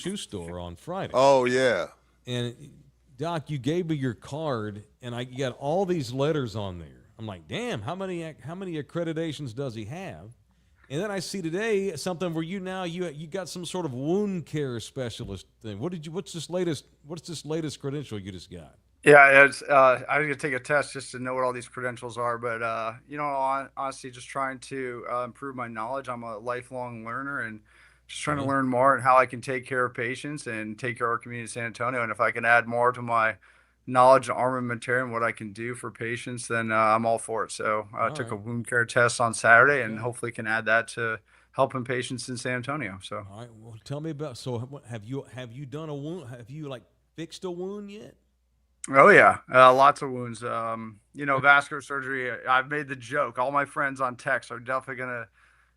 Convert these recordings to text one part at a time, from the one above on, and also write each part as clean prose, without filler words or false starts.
shoe store on Friday. Oh yeah. And Doc, you gave me your card, and you got all these letters on there. I'm like, damn, how many accreditations does he have? And then I see today something where you got some sort of wound care specialist thing. What's this latest credential you just got? Yeah, it's I was gonna take a test just to know what all these credentials are, but honestly, just trying to improve my knowledge. I'm a lifelong learner and just trying to Okay. learn more and how I can take care of patients and take care of our community in San Antonio. And if I can add more to my knowledge and armamentarium, what I can do for patients, then I'm all for it. So I All took a right. wound care test on Saturday, and Okay. hopefully can add that to helping patients in San Antonio. So. All right. Well, tell me about. So, have you done a wound? Have you like fixed a wound yet? Oh yeah, lots of wounds. Vascular surgery. I've made the joke. All my friends on text are definitely gonna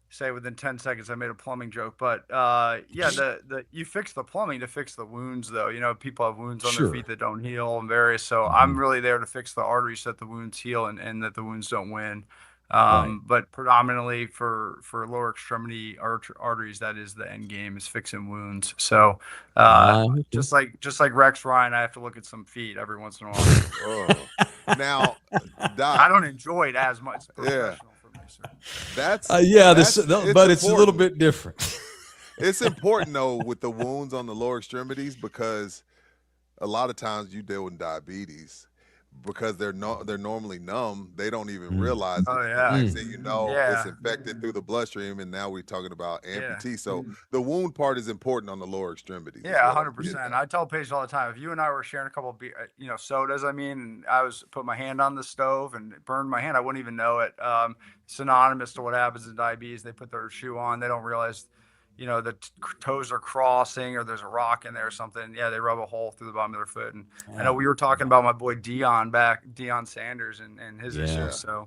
say within 10 seconds I made a plumbing joke. But yeah, the you fix the plumbing to fix the wounds, though. People have wounds on their feet Sure. that don't heal and various. So Hmm. I'm really there to fix the arteries so that the wounds heal and that the wounds don't win. Right. But predominantly for lower extremity arteries, that is the end game, is fixing wounds. So uh, Okay. just like Rex Ryan, I have to look at some feet every once in a while. Oh. Now, I Doc. don't enjoy it as much. It's Yeah. professional for me, sir. Yeah. It's But it's a little important. bit different. It's important though with the wounds on the lower extremities because a lot of times you deal with diabetes because they're normally numb. They don't even Mm. realize it, Oh and yeah, next Mm. thing you know, it's yeah, infected through the bloodstream, and now we're talking about yeah. amputee. So the wound part is important on the lower extremities, is Yeah, what I'm getting 100%. at. I tell patients all the time, if you and I were sharing a couple of sodas, and I was put my hand on the stove and it burned my hand, I wouldn't even know it. Synonymous to what happens in diabetes. They put their shoe on, they don't realize, the toes are crossing or there's a rock in there or something. Yeah, they rub a hole through the bottom of their foot. And I know Wow. we were talking Wow. about my boy Dion Sanders and his Yeah. issues. Yeah.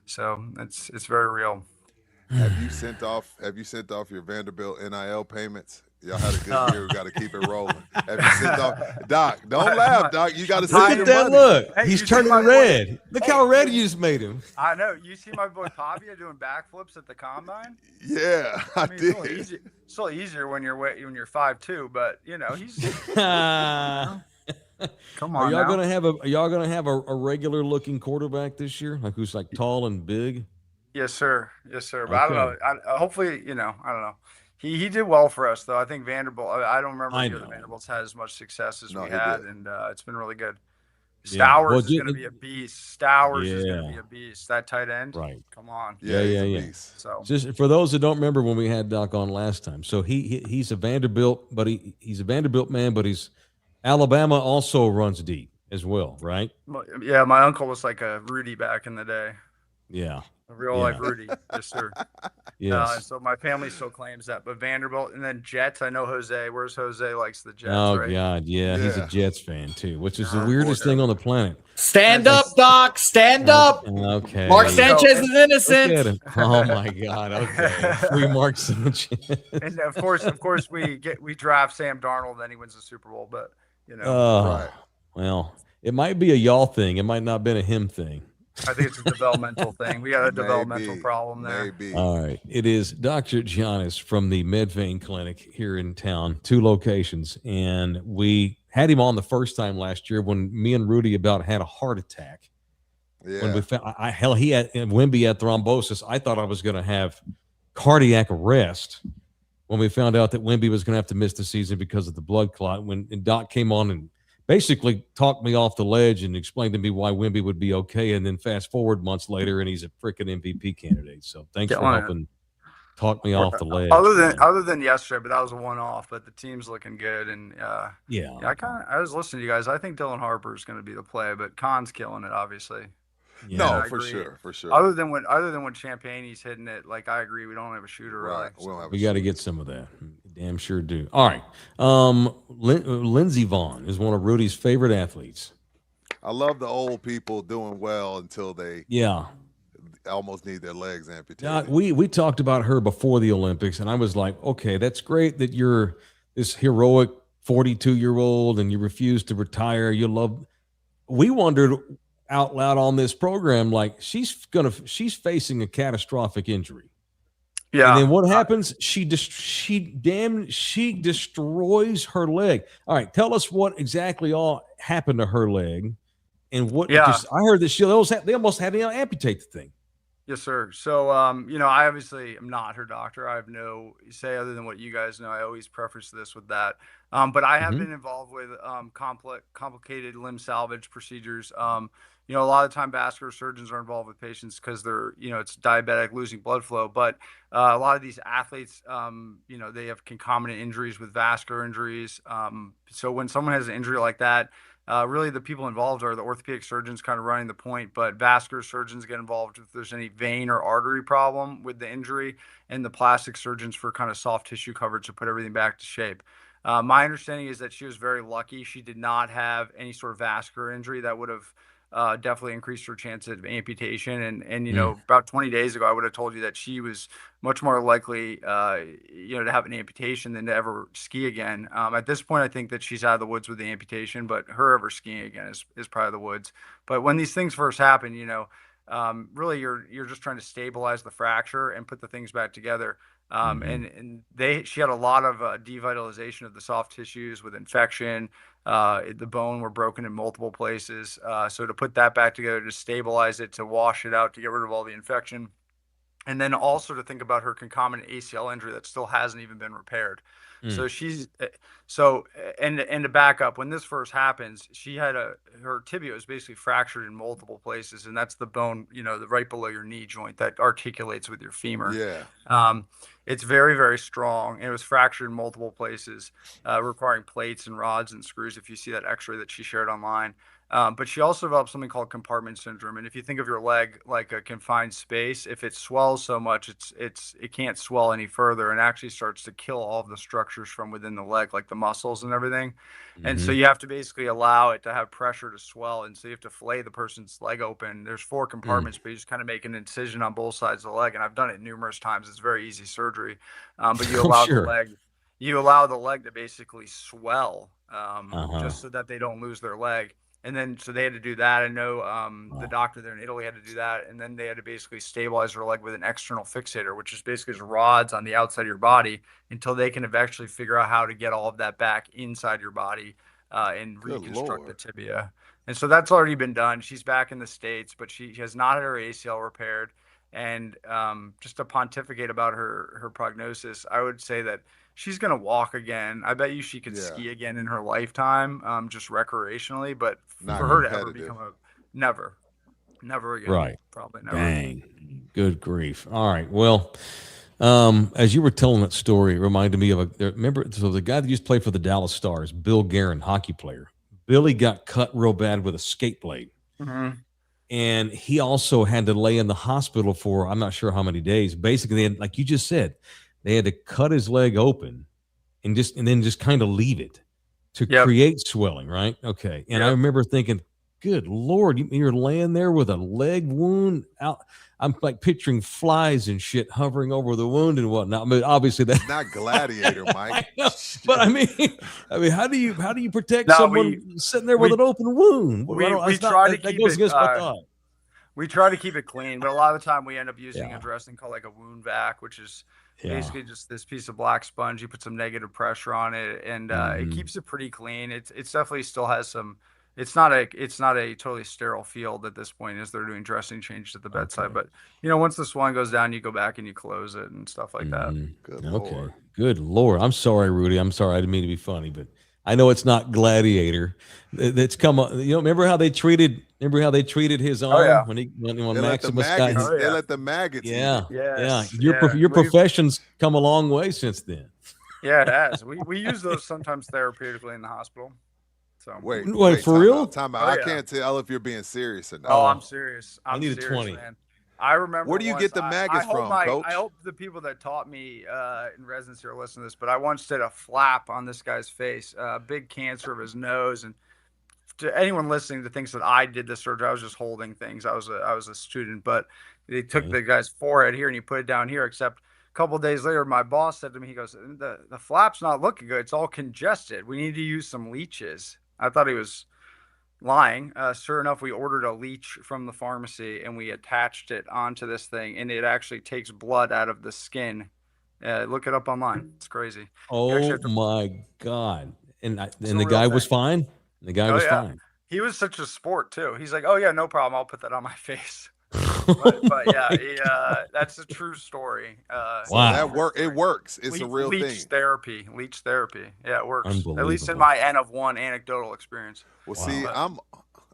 So it's very real. Have you sent off your Vanderbilt NIL payments? Y'all had a good Uh, year. We got to keep it rolling. Have you sent off Doc? Don't my, laugh, my, Doc. You got to Look send at your that. money. Look. Hey, He's you see turning my boy? red. Look Hey, how red you just made him. I know. You see my boy Pavia doing backflips at the combine? Yeah, I I mean, it's a little did. easy. It's a little easier when you're 5'2", but you Are know, come on y'all now. gonna have a regular looking quarterback this year? Like who's like tall and big? Yes, sir. Yes, sir. But I don't Okay. know. Hopefully, I don't know. He did well for us though. I think Vanderbilt. I don't remember a I year that know. Vanderbilt's had as much success as No, we he had, did. and it's been really good. Yeah. Well, Stowers is going to be a beast. Stowers is going to be yeah. a beast. That tight end. Right. Come on. Yeah. Yeah, he's Yeah. a Yeah. beast. So Just for those that don't remember when we had Doc on last time, so he's a Vanderbilt, but he's a Vanderbilt man, but he's Alabama also runs deep as well, right? yeah, my uncle was like a Rudy back in the day. Yeah. A real life Yeah. Rudy. Yes, sir. Yes. So my family still claims that. But Vanderbilt and then Jets, I know Jose. Where's Jose likes the Jets, Oh right? God, yeah, he's a Yeah, Jets fan too, which is the weirdest thing on the unfortunately. planet. Stand That's Like, up, Doc. Stand up. Mark okay, so Sanchez and is look at innocent. him. Oh my God, okay, free Mark Sanchez. and of course we draft Sam Darnold, then he wins the Super Bowl. But Right. Oh, well, it might be a y'all thing. It might not have been a him thing. I think it's a developmental thing. We got a developmental Maybe. problem there. Maybe. All right, it is Dr. Giannis from the MedVein Clinic here in town, 2 locations, and we had him on the first time last year when me and Rudy about had a heart attack. When we Yeah. found, hell, he had and Wimby had thrombosis. I thought I was going to have cardiac arrest when we found out that Wimby was going to have to miss the season because of the blood clot. And Doc came on and basically talked me off the ledge and explained to me why Wimby would be okay. And then fast forward months later, and he's a freaking MVP candidate. So thanks for Killing it. helping talk me We're- off the ledge, Other than man. other than yesterday, but that was a one-off. But the team's looking good, and Yeah, yeah, I was listening to you guys. I think Dylan Harper is going to be the play, but Khan's killing it, obviously. And yeah. No, I for agree. sure. For sure. Other than when Champagne's hitting it, like I agree, we don't have a shooter Right. really. We don't have So a We got to shooter. get some of that. Damn sure do. All right. Lindsey Vaughn is one of Rudy's favorite athletes. I love the old people doing well until they Yeah. almost need their legs Now, amputated. we talked about her before the Olympics, and I was like, okay, that's great that you're this heroic 42-year-old and you refuse to retire. You love. We wondered out loud on this program, like she's facing a catastrophic injury. Yeah. And then what happens? She destroys her leg. All right, tell us what exactly all happened to her leg, and what Yeah. I heard that they almost had to amputate the thing. Yes, sir. So, I obviously am not her doctor. I have no say other than what you guys know. I always preface this with that. But I have Mhm. been involved with complicated limb salvage procedures. A lot of time vascular surgeons are involved with patients because they're, it's diabetic, losing blood flow. But a lot of these athletes, they have concomitant injuries with vascular injuries. So when someone has an injury like that, really, the people involved are the orthopedic surgeons kind of running the point, but vascular surgeons get involved if there's any vein or artery problem with the injury, and the plastic surgeons for kind of soft tissue coverage to put everything back to shape. My understanding is that she was very lucky. She did not have any sort of vascular injury that would have definitely increased her chance of amputation. And about 20 days ago, I would have told you that she was much more likely, to have an amputation than to ever ski again. At this point, I think that she's out of the woods with the amputation, but her ever skiing again is probably the woods. But when these things first happen, really you're just trying to stabilize the fracture and put the things back together. She had a lot of devitalization of the soft tissues with infection. The bone were broken in multiple places. So to put that back together, to stabilize it, to wash it out, to get rid of all the infection, and then also to think about her concomitant ACL injury that still hasn't even been repaired. So and to back up, when this first happens, she had her tibia was basically fractured in multiple places, and that's the bone, the right below your knee joint that articulates with your femur. Yeah. It's very, very strong. It was fractured in multiple places, requiring plates and rods and screws. If you see that X-ray that she shared online. But she also developed something called compartment syndrome. And if you think of your leg like a confined space, if it swells so much, it can't swell any further, and actually starts to kill all of the structures from within the leg, like the muscles and everything. And so you have to basically allow it to have pressure to swell. And so you have to fillet the person's leg open. There's 4 compartments, but you just kind of make an incision on both sides of the leg. And I've done it numerous times. It's very easy surgery. But you allow the leg to basically swell, just so that they don't lose their leg. And then, so they had to do that. I know the doctor there in Italy had to do that. And then they had to basically stabilize her leg with an external fixator, which is basically just rods on the outside of your body until they can eventually figure out how to get all of that back inside your body and reconstruct the tibia. And so that's already been done. She's back in the States, but she has not had her ACL repaired. And just to pontificate about her prognosis, I would say that she's going to walk again. I bet you she could ski again in her lifetime, just recreationally. But Not for her to competitive. ever become never again. Right. Probably never. Dang. Good grief. All right. Well, as you were telling that story, it reminded me of remember, so the guy that used to play for the Dallas Stars, Bill Guerin, hockey player. Billy got cut real bad with a skate blade. Mm-hmm. And he also had to lay in the hospital for, I'm not sure how many days. Basically, they had, like you just said, they had to cut his leg open and then just kind of leave it to create swelling, right? Okay. And I remember thinking, good Lord, you're laying there with a leg wound out. I'm like picturing flies and shit hovering over the wound and whatnot. I mean, obviously that's not Gladiator, Mike. But I mean, how do you protect someone sitting there with an open wound? We try to keep it. Against my thought. We try to keep it clean, but a lot of the time we end up using a dressing called like a wound vac, which is basically just this piece of black sponge. You put some negative pressure on it, and it keeps it pretty clean. It's definitely still has some. It's not a totally sterile field at this point as they're doing dressing changes at the bedside. But once the swelling goes down, you go back and you close it and stuff like that. Good Lord. Good Lord. I'm sorry, Rudy. I'm sorry. I didn't mean to be funny, but I know it's not Gladiator. It's come on. Remember how they treated his arm when Maximus got his. They let the maggots. Your profession's come a long way since then. Yeah, it has. We use those sometimes therapeutically in the hospital. So wait for real? Time out. I can't tell if you're being serious or not. Oh, I'm serious. I need a 20. Man. I remember. Where do you get the maggots from, Coach? I hope the people that taught me in residency are listening to this, but I once did a flap on this guy's face, big cancer of his nose, and to anyone listening that thinks that I did this surgery, I was just holding things. I was a student, but they took the guy's forehead here and you put it down here. Except a couple of days later, my boss said to me, he goes, "The flap's not looking good. It's all congested. We need to use some leeches." I thought he was lying. Sure enough, we ordered a leech from the pharmacy and we attached it onto this thing, and it actually takes blood out of the skin. Look it up online. It's crazy. You actually Oh have to. my God. And It's and a the real guy was thing. fine. The guy Oh was yeah, fine. he was such a sport too. He's like, oh yeah, no problem. I'll put that on my face. Oh But yeah, my that's a true story. So That's a that Wow. true work. It story. works. It's a real Leech thing. therapy. Leech therapy. Yeah, it works. At least in Unbelievable. my N of 1 anecdotal experience. Well, Wow. see, But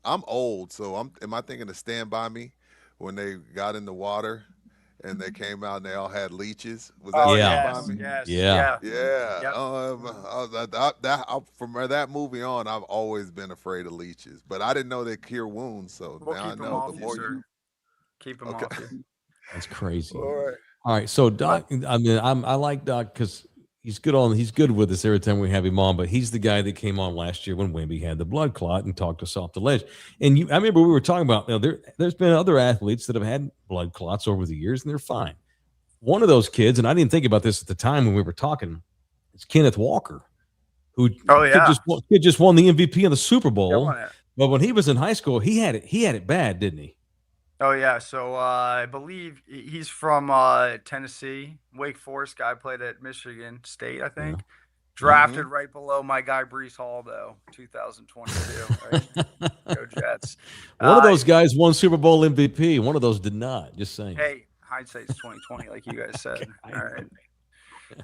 I'm old, so am I thinking to Stand By Me when they got in the water and they came out and they all had leeches? Was that oh Stand Yeah. By yes, Me? yes, Yeah. yeah, Yeah. yep. From that movie on, I've always been afraid of leeches, but I didn't know they cure wounds. So We'll now I keep them know. The off you, more you, sir. Keep them okay, off you. That's crazy. all right. All right. So Doc, I mean, I like Doc because he's good with us every time we have him on, but he's the guy that came on last year when Wemby had the blood clot and talked us off the ledge. And I remember we were talking about, there's been other athletes that have had blood clots over the years and they're fine. One of those kids, and I didn't think about this at the time when we were talking, is Kenneth Walker, who Oh yeah, kid just won the MVP in the Super Bowl. killing it. But when he was in high school, he had it bad, didn't he? Oh yeah, so I believe he's from Tennessee. Wake Forest guy, played at Michigan State, I think. Drafted right below my guy Brees Hall, though, 2022. Right? Go Jets. One of those guys won Super Bowl MVP. One of those did not. Just saying. Hey, hindsight's 2020, like you guys said. All right.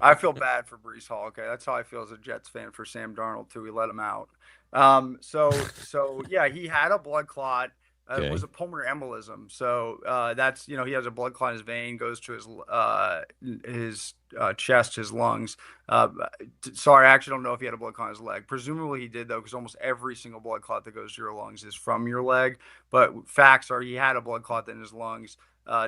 I feel bad for Brees Hall. Okay, that's how I feel as a Jets fan for Sam Darnold too. We let him out. So yeah, he had a blood clot. It was a pulmonary embolism. So that's he has a blood clot in his vein, goes to his chest, his lungs. Sorry, I actually don't know if he had a blood clot in his leg. Presumably he did though, because almost every single blood clot that goes to your lungs is from your leg. But facts are he had a blood clot in his lungs.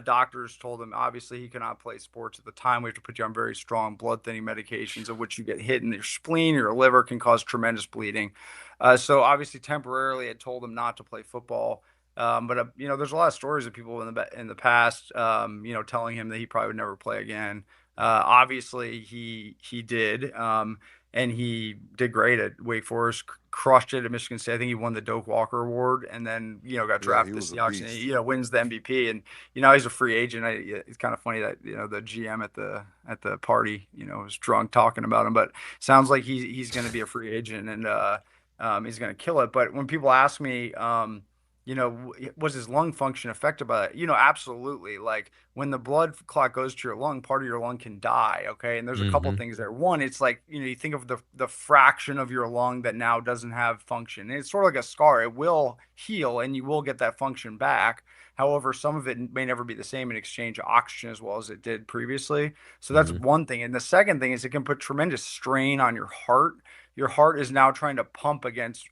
Doctors told him obviously he cannot play sports at the time. We have to put you on very strong blood thinning medications, of which you get hit in your spleen, your liver, can cause tremendous bleeding. So obviously temporarily it told him not to play football. But there's a lot of stories of people in the past, telling him that he probably would never play again. Obviously he did, and he did great at Wake Forest, crushed it at Michigan State. I think he won the Doak Walker Award, and then got drafted to the Seahawks, and he wins the MVP. And he's a free agent. It's kind of funny that the GM at the party was drunk talking about him, but sounds like he's going to be a free agent, and he's going to kill it. But when people ask me, was his lung function affected by that? Absolutely. Like when the blood clot goes to your lung, part of your lung can die. Okay. And there's a couple things there. One, it's like, you think of the fraction of your lung that now doesn't have function. And it's sort of like a scar. It will heal and you will get that function back. However, some of it may never be the same and exchange oxygen as well as it did previously. So that's one thing. And the second thing is it can put tremendous strain on your heart. Your heart is now trying to pump against,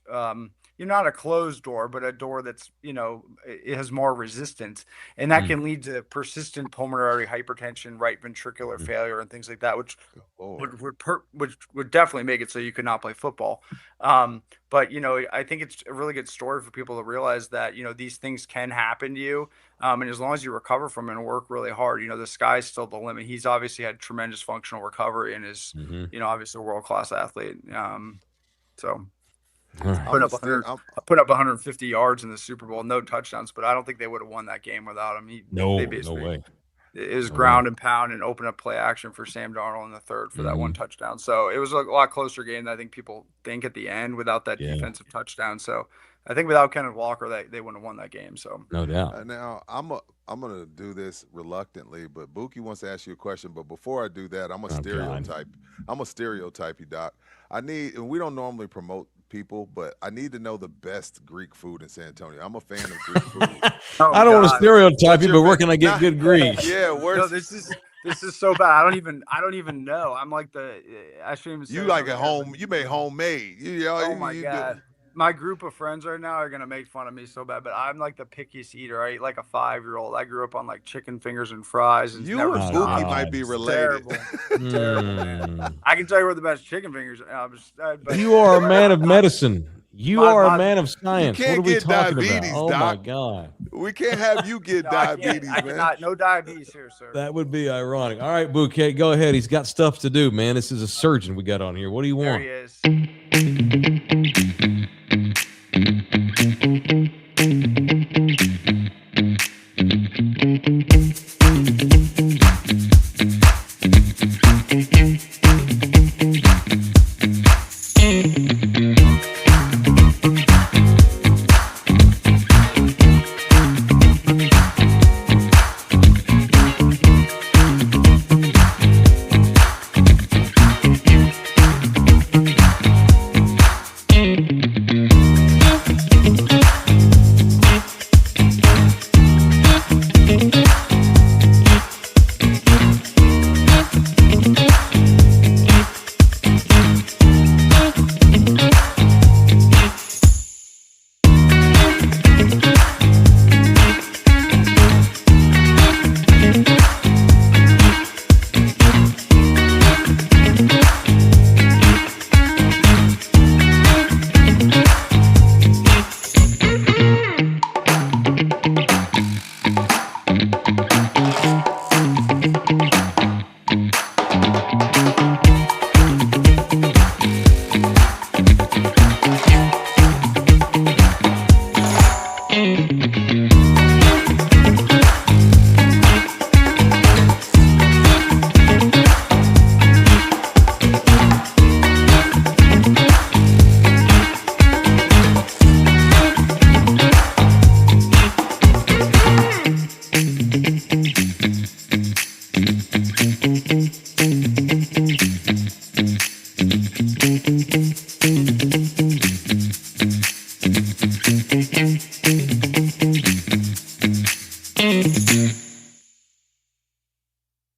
not a closed door, but a door that's, it has more resistance. And that can lead to persistent pulmonary hypertension, right ventricular failure, and things like that, which would definitely make it so you could not play football. But, I think it's a really good story for people to realize that, these things can happen to you. And as long as you recover from it and work really hard, the sky's still the limit. He's obviously had tremendous functional recovery and is, obviously a world-class athlete. So put up 150 yards in the Super Bowl, no touchdowns, but I don't think they would have won that game without him. No way. It was ground and pound and open up play action for Sam Darnold in the third for that one touchdown. So it was a lot closer game than I think people think at the end without that defensive touchdown. So I think without Kenneth Walker, they wouldn't have won that game. So no doubt. Now I'm gonna do this reluctantly, but Buki wants to ask you a question. But before I do that, I'm a stereotype. I'm a stereotype you, Doc. And we don't normally promote people, but I need to know the best Greek food in San Antonio. I'm a fan of Greek food. I don't want to stereotype you, but where can I get good Greek? Yeah, this is so bad. I don't even know. I'm like I shouldn't even say you like at home. You made homemade. Oh my God. My group of friends right now are going to make fun of me so bad, but I'm like the pickiest eater. I eat like a 5-year-old. I grew up on like chicken fingers and fries. And you and Buki might be related. Terrible, man. I can tell you where the best chicken fingers are. You are a man of medicine. You are a man of science. You can't what are we get talking diabetes, about? Oh Doc. my God. We can't have you get diabetes, I man. cannot, no diabetes here, sir. That would be ironic. All right, Bouquet, go ahead. He's got stuff to do, man. This is a surgeon we got on here. What do you want? There he is.